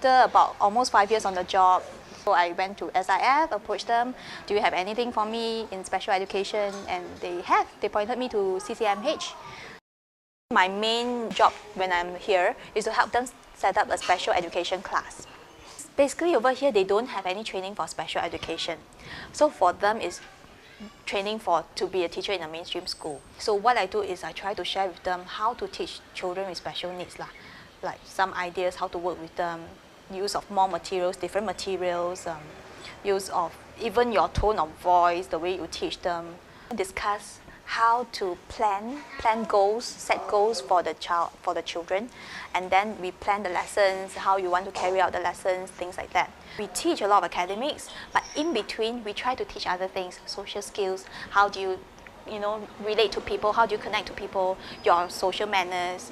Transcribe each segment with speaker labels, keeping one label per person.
Speaker 1: After about almost 5 years on the job, so I went to SIF, approached them, do you have anything for me in special education? And they have. They pointed me to CCMH. My main job when I'm here is to help them set up a special education class. Basically over here, they don't have any training for special education. So for them, it's training to be a teacher in a mainstream school. So what I do is I try to share with them how to teach children with special needs, like some ideas how to work with them, use of more materials, different materials, use of even your tone of voice, the way you teach them. Discuss how to plan goals, set goals for the children, and then we plan the lessons, how you want to carry out the lessons, things like that. We teach a lot of academics, but in between we try to teach other things, social skills, how do you relate to people, how do you connect to people, your social manners,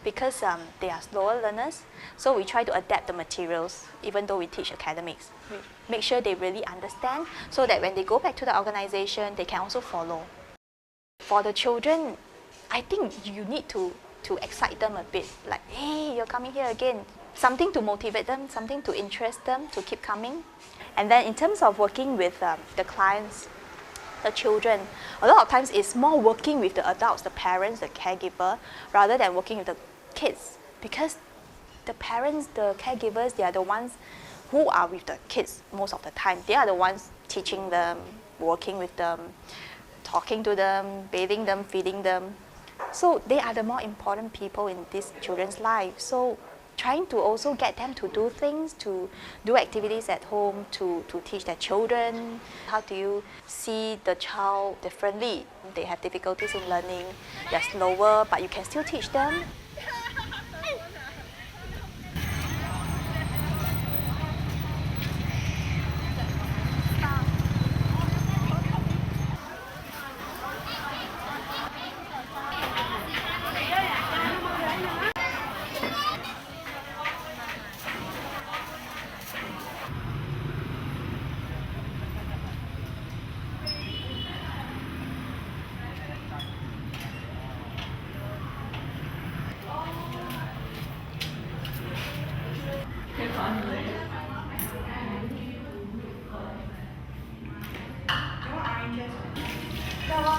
Speaker 1: because they are slower learners, so we try to adapt the materials even though we teach academics. We make sure they really understand so that when they go back to the organization, they can also follow. For the children, I think you need to excite them a bit, like, hey, you're coming here again. Something to motivate them, something to interest them to keep coming. And then in terms of working with the clients, the children, a lot of times it's more working with the adults, the parents, the caregiver, rather than working with the kids. Because the parents, the caregivers, they are the ones who are with the kids most of the time. They are the ones teaching them, working with them, talking to them, bathing them, feeding them. So they are the more important people in these children's lives. So trying to also get them to do things, to do activities at home, to teach their children. How do you see the child differently? They have difficulties in learning, they're slower, but you can still teach them.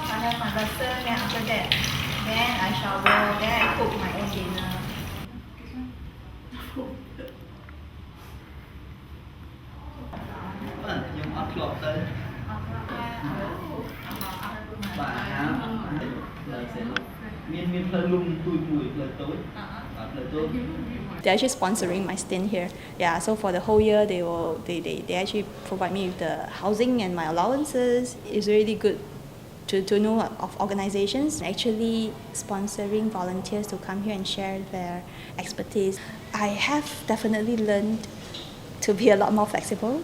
Speaker 2: I have my lesson, then after that, then I shower, then I cook my own dinner.
Speaker 3: Nhưng upload tới và lời sẽ miên phơi lung tui mùi lời tối.
Speaker 1: They're actually sponsoring my stint here. Yeah, so for the whole year, they actually provide me with the housing and my allowances. It's really good to know of organizations actually sponsoring volunteers to come here and share their expertise. I have definitely learned to be a lot more flexible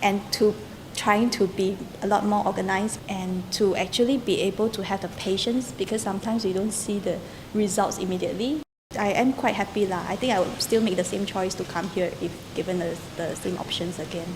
Speaker 1: and to trying to be a lot more organized and to actually be able to have the patience, because sometimes we don't see the results immediately. I am quite happy. I think I would still make the same choice to come here if given the same options again.